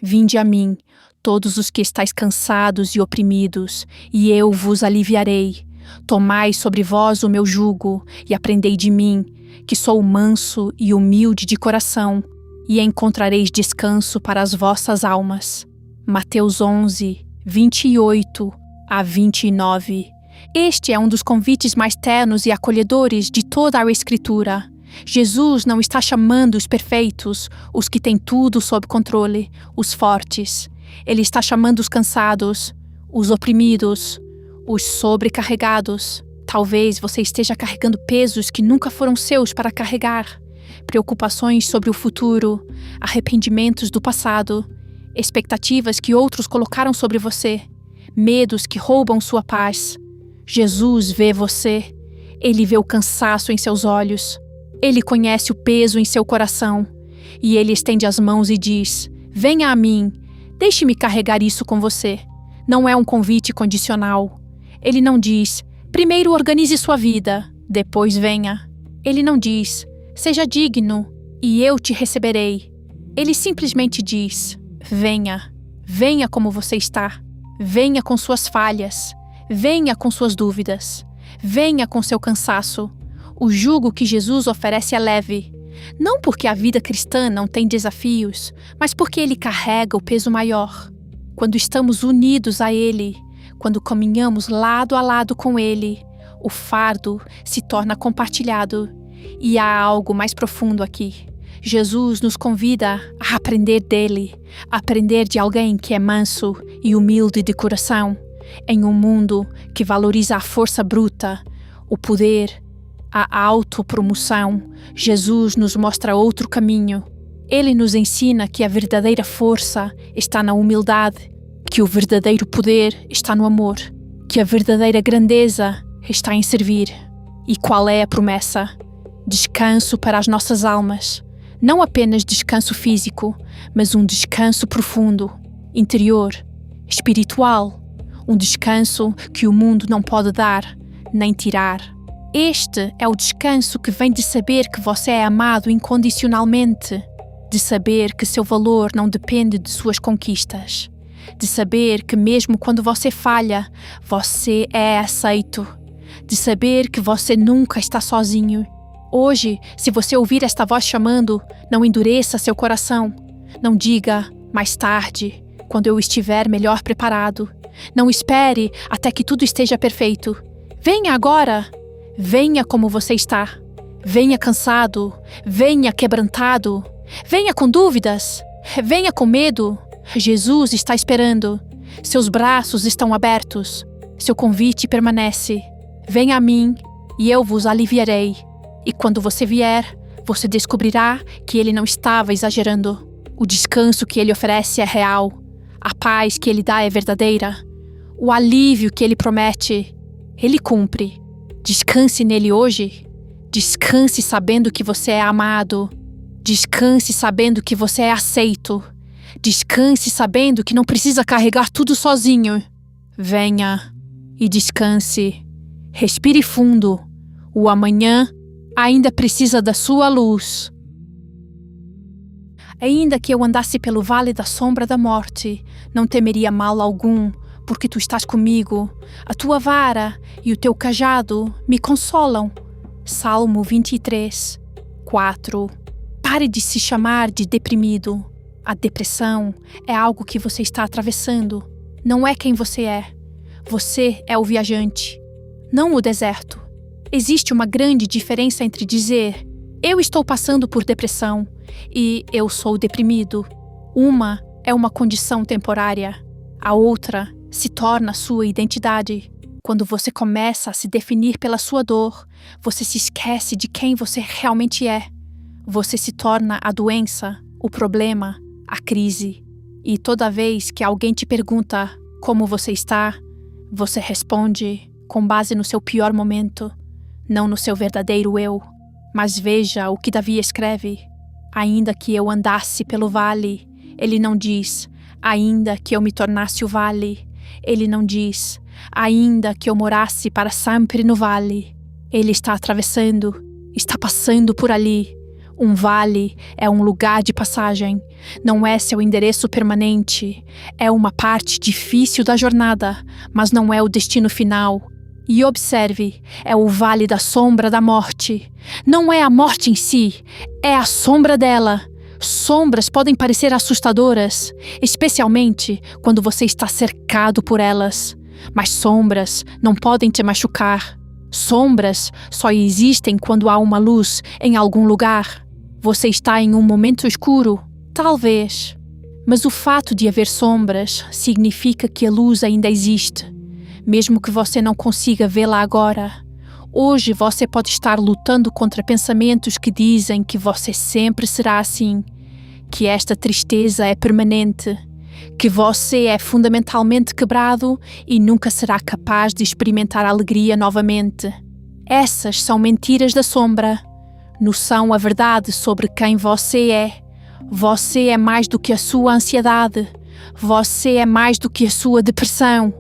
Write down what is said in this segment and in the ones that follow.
Vinde a mim, todos os que estáis cansados e oprimidos, e eu vos aliviarei. Tomai sobre vós o meu jugo, e aprendei de mim, que sou manso e humilde de coração, e encontrareis descanso para as vossas almas. Mateus 11, 28 a 29. Este é um dos convites mais ternos e acolhedores de toda a Escritura. Jesus não está chamando os perfeitos, os que têm tudo sob controle, os fortes. Ele está chamando os cansados, os oprimidos, os sobrecarregados. Talvez você esteja carregando pesos que nunca foram seus para carregar, preocupações sobre o futuro, arrependimentos do passado, expectativas que outros colocaram sobre você, medos que roubam sua paz. Jesus vê você. Ele vê o cansaço em seus olhos. Ele conhece o peso em seu coração. E ele estende as mãos e diz: venha a mim, deixe-me carregar isso com você. Não é um convite condicional. Ele não diz: primeiro organize sua vida, depois venha. Ele não diz: seja digno e eu te receberei. Ele simplesmente diz: venha. Venha como você está. Venha com suas falhas. Venha com suas dúvidas. Venha com seu cansaço. O jugo que Jesus oferece é leve. Não porque a vida cristã não tem desafios, mas porque ele carrega o peso maior. Quando estamos unidos a ele, quando caminhamos lado a lado com ele, o fardo se torna compartilhado. E há algo mais profundo aqui. Jesus nos convida a aprender dele, a aprender de alguém que é manso e humilde de coração, em um mundo que valoriza a força bruta, o poder, a autopromoção. Jesus nos mostra outro caminho. Ele nos ensina que a verdadeira força está na humildade, que o verdadeiro poder está no amor, que a verdadeira grandeza está em servir. E qual é a promessa? Descanso para as nossas almas. Não apenas descanso físico, mas um descanso profundo, interior, espiritual. Um descanso que o mundo não pode dar, nem tirar. Este é o descanso que vem de saber que você é amado incondicionalmente, de saber que seu valor não depende de suas conquistas, de saber que mesmo quando você falha, você é aceito, de saber que você nunca está sozinho. Hoje, se você ouvir esta voz chamando, não endureça seu coração. Não diga, mais tarde, quando eu estiver melhor preparado. Não espere até que tudo esteja perfeito. Venha agora. Venha como você está. Venha cansado. Venha quebrantado. Venha com dúvidas. Venha com medo. Jesus está esperando. Seus braços estão abertos. Seu convite permanece. Venha a mim e eu vos aliviarei. E quando você vier, você descobrirá que ele não estava exagerando. O descanso que ele oferece é real. A paz que ele dá é verdadeira. O alívio que ele promete, ele cumpre. Descanse nele hoje. Descanse sabendo que você é amado. Descanse sabendo que você é aceito. Descanse sabendo que não precisa carregar tudo sozinho. Venha e descanse. Respire fundo. O amanhã ainda precisa da sua luz. Ainda que eu andasse pelo vale da sombra da morte, não temeria mal algum, porque tu estás comigo. A tua vara e o teu cajado me consolam. Salmo 23, 4. Pare de se chamar de deprimido. A depressão é algo que você está atravessando. Não é quem você é. Você é o viajante, não o deserto. Existe uma grande diferença entre dizer eu estou passando por depressão e eu sou deprimido. Uma é uma condição temporária. A outra se torna sua identidade. Quando você começa a se definir pela sua dor, você se esquece de quem você realmente é. Você se torna a doença, o problema, a crise. E toda vez que alguém te pergunta como você está, você responde com base no seu pior momento, não no seu verdadeiro eu. Mas veja o que Davi escreve. Ainda que eu andasse pelo vale, ele não diz, ainda que eu me tornasse o vale. Ele não diz, ainda que eu morasse para sempre no vale. Ele está atravessando, está passando por ali. Um vale é um lugar de passagem, não é seu endereço permanente. É uma parte difícil da jornada, mas não é o destino final. E observe, é o vale da sombra da morte. Não é a morte em si, é a sombra dela. Sombras podem parecer assustadoras, especialmente quando você está cercado por elas. Mas sombras não podem te machucar. Sombras só existem quando há uma luz em algum lugar. Você está em um momento escuro? Talvez. Mas o fato de haver sombras significa que a luz ainda existe, mesmo que você não consiga vê-la agora. Hoje você pode estar lutando contra pensamentos que dizem que você sempre será assim, que esta tristeza é permanente, que você é fundamentalmente quebrado e nunca será capaz de experimentar alegria novamente. Essas são mentiras da sombra. Não são a verdade sobre quem você é. Você é mais do que a sua ansiedade. Você é mais do que a sua depressão.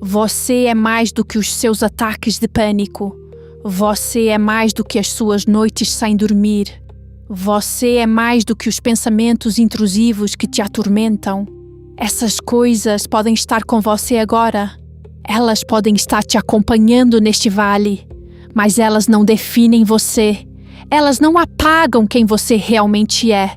Você é mais do que os seus ataques de pânico. Você é mais do que as suas noites sem dormir. Você é mais do que os pensamentos intrusivos que te atormentam. Essas coisas podem estar com você agora. Elas podem estar te acompanhando neste vale, mas elas não definem você. Elas não apagam quem você realmente é.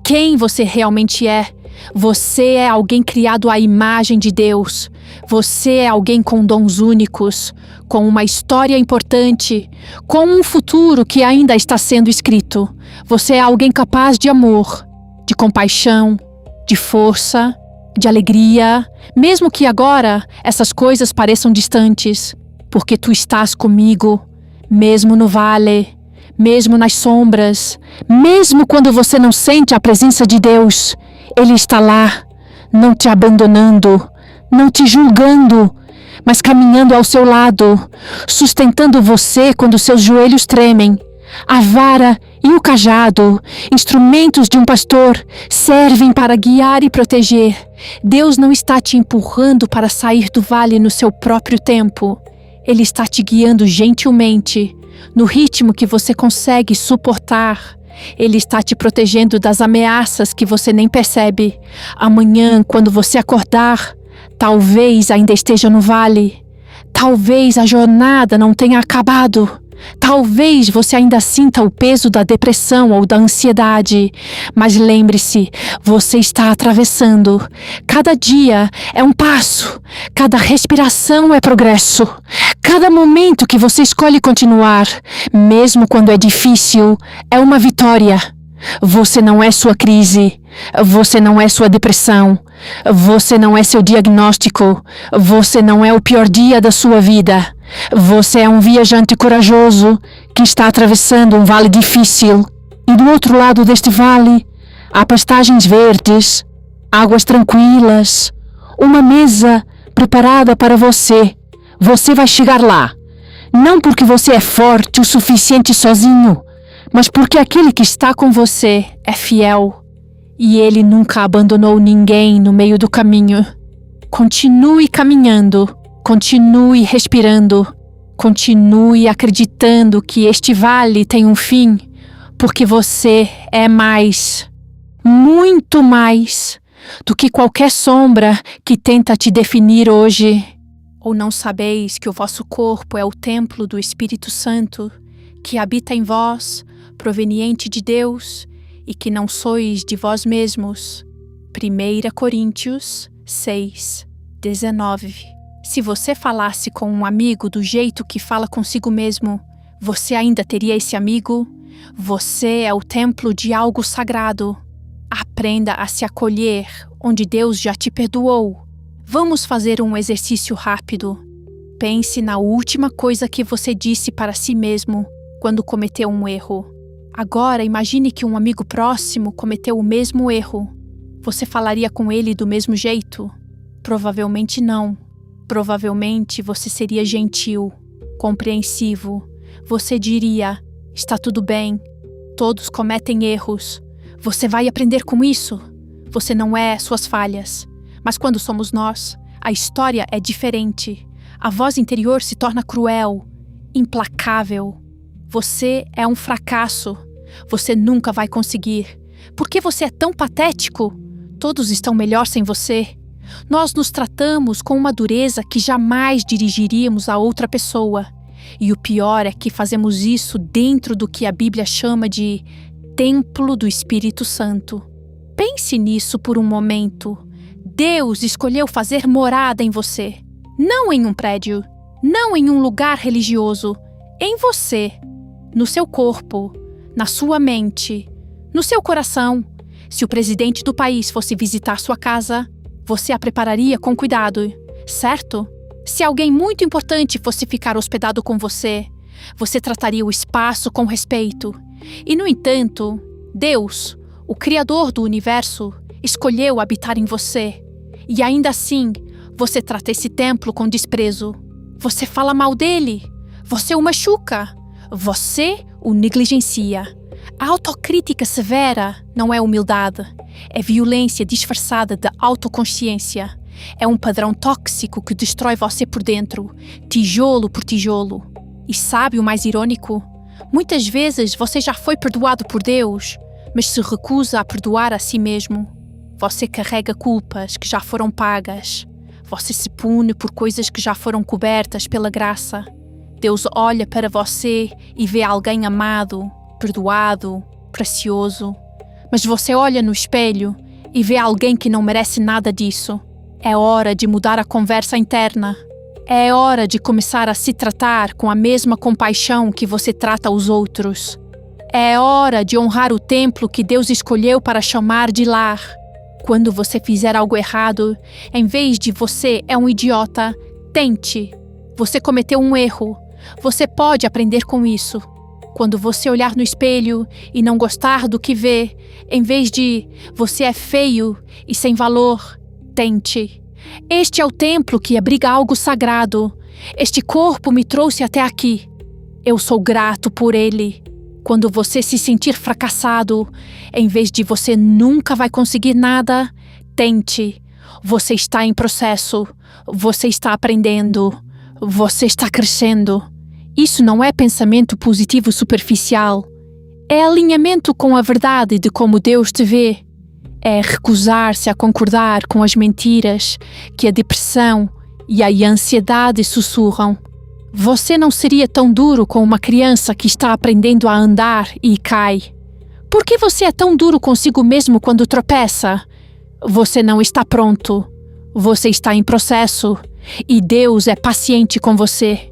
Quem você realmente é? Você é alguém criado à imagem de Deus. Você é alguém com dons únicos, com uma história importante, com um futuro que ainda está sendo escrito. Você é alguém capaz de amor, de compaixão, de força, de alegria, mesmo que agora essas coisas pareçam distantes, porque tu estás comigo, mesmo no vale, mesmo nas sombras, mesmo quando você não sente a presença de Deus. Ele está lá, não te abandonando, não te julgando, mas caminhando ao seu lado, sustentando você quando seus joelhos tremem. A vara e o cajado, instrumentos de um pastor, servem para guiar e proteger. Deus não está te empurrando para sair do vale no seu próprio tempo. Ele está te guiando gentilmente, no ritmo que você consegue suportar. Ele está te protegendo das ameaças que você nem percebe. Amanhã, quando você acordar, talvez ainda esteja no vale. Talvez a jornada não tenha acabado. Talvez você ainda sinta o peso da depressão ou da ansiedade, mas lembre-se, você está atravessando. Cada dia é um passo, cada respiração é progresso. Cada momento que você escolhe continuar, mesmo quando é difícil, é uma vitória. Você não é sua crise, você não é sua depressão, você não é seu diagnóstico, você não é o pior dia da sua vida. Você é um viajante corajoso que está atravessando um vale difícil. E do outro lado deste vale, há pastagens verdes, águas tranquilas, uma mesa preparada para você. Você vai chegar lá, não porque você é forte o suficiente sozinho, mas porque aquele que está com você é fiel. E ele nunca abandonou ninguém no meio do caminho. Continue caminhando. Continue respirando, continue acreditando que este vale tem um fim, porque você é mais, muito mais, do que qualquer sombra que tenta te definir hoje. Ou não sabeis que o vosso corpo é o templo do Espírito Santo, que habita em vós, proveniente de Deus, e que não sois de vós mesmos. 1 Coríntios 6, 19. Se você falasse com um amigo do jeito que fala consigo mesmo, você ainda teria esse amigo? Você é o templo de algo sagrado. Aprenda a se acolher onde Deus já te perdoou. Vamos fazer um exercício rápido. Pense na última coisa que você disse para si mesmo quando cometeu um erro. Agora imagine que um amigo próximo cometeu o mesmo erro. Você falaria com ele do mesmo jeito? Provavelmente não. Provavelmente você seria gentil, compreensivo. Você diria, está tudo bem, todos cometem erros. Você vai aprender com isso. Você não é suas falhas. Mas quando somos nós, a história é diferente. A voz interior se torna cruel, implacável. Você é um fracasso. Você nunca vai conseguir. Por que você é tão patético? Todos estão melhor sem você. Nós nos tratamos com uma dureza que jamais dirigiríamos a outra pessoa. E o pior é que fazemos isso dentro do que a Bíblia chama de Templo do Espírito Santo. Pense nisso por um momento. Deus escolheu fazer morada em você. Não em um prédio, não em um lugar religioso. Em você, no seu corpo, na sua mente, no seu coração. Se o presidente do país fosse visitar sua casa, você a prepararia com cuidado, certo? Se alguém muito importante fosse ficar hospedado com você, você trataria o espaço com respeito. E, no entanto, Deus, o Criador do universo, escolheu habitar em você. E ainda assim, você trata esse templo com desprezo. Você fala mal dele. Você o machuca. Você o negligencia. A autocrítica severa não é humildade. É violência disfarçada de autoconsciência. É um padrão tóxico que destrói você por dentro, tijolo por tijolo. E sabe o mais irônico? Muitas vezes você já foi perdoado por Deus, mas se recusa a perdoar a si mesmo. Você carrega culpas que já foram pagas. Você se pune por coisas que já foram cobertas pela graça. Deus olha para você e vê alguém amado, perdoado, precioso. Mas você olha no espelho e vê alguém que não merece nada disso. É hora de mudar a conversa interna. É hora de começar a se tratar com a mesma compaixão que você trata os outros. É hora de honrar o templo que Deus escolheu para chamar de lar. Quando você fizer algo errado, em vez de você é um idiota, tente. Você cometeu um erro. Você pode aprender com isso. Quando você olhar no espelho e não gostar do que vê, em vez de você é feio e sem valor, tente. Este é o templo que abriga algo sagrado. Este corpo me trouxe até aqui. Eu sou grato por ele. Quando você se sentir fracassado, em vez de você nunca vai conseguir nada, tente. Você está em processo. Você está aprendendo. Você está crescendo. Isso não é pensamento positivo superficial. É alinhamento com a verdade de como Deus te vê. É recusar-se a concordar com as mentiras que a depressão e a ansiedade sussurram. Você não seria tão duro com uma criança que está aprendendo a andar e cai. Por que você é tão duro consigo mesmo quando tropeça? Você não está pronto. Você está em processo. E Deus é paciente com você.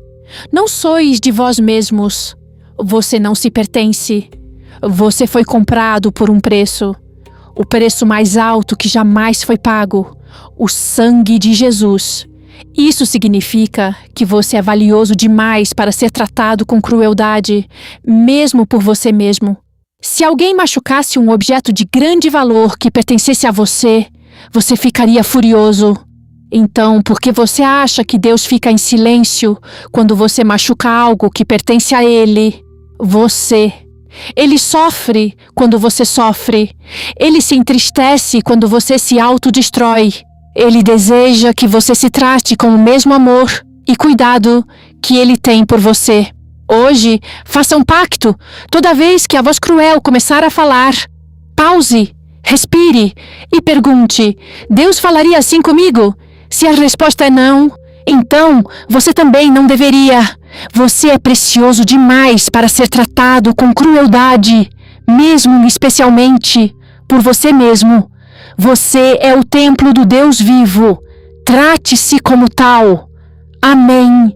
Não sois de vós mesmos. Você não se pertence. Você foi comprado por um preço. O preço mais alto que jamais foi pago. O sangue de Jesus. Isso significa que você é valioso demais para ser tratado com crueldade, mesmo por você mesmo. Se alguém machucasse um objeto de grande valor que pertencesse a você, você ficaria furioso. Então, por que você acha que Deus fica em silêncio quando você machuca algo que pertence a Ele? Você. Ele sofre quando você sofre. Ele se entristece quando você se autodestrói. Ele deseja que você se trate com o mesmo amor e cuidado que Ele tem por você. Hoje, faça um pacto. Toda vez que a voz cruel começar a falar, pause, respire e pergunte: Deus falaria assim comigo? Se a resposta é não, então você também não deveria. Você é precioso demais para ser tratado com crueldade, mesmo e especialmente por você mesmo. Você é o templo do Deus vivo. Trate-se como tal. Amém.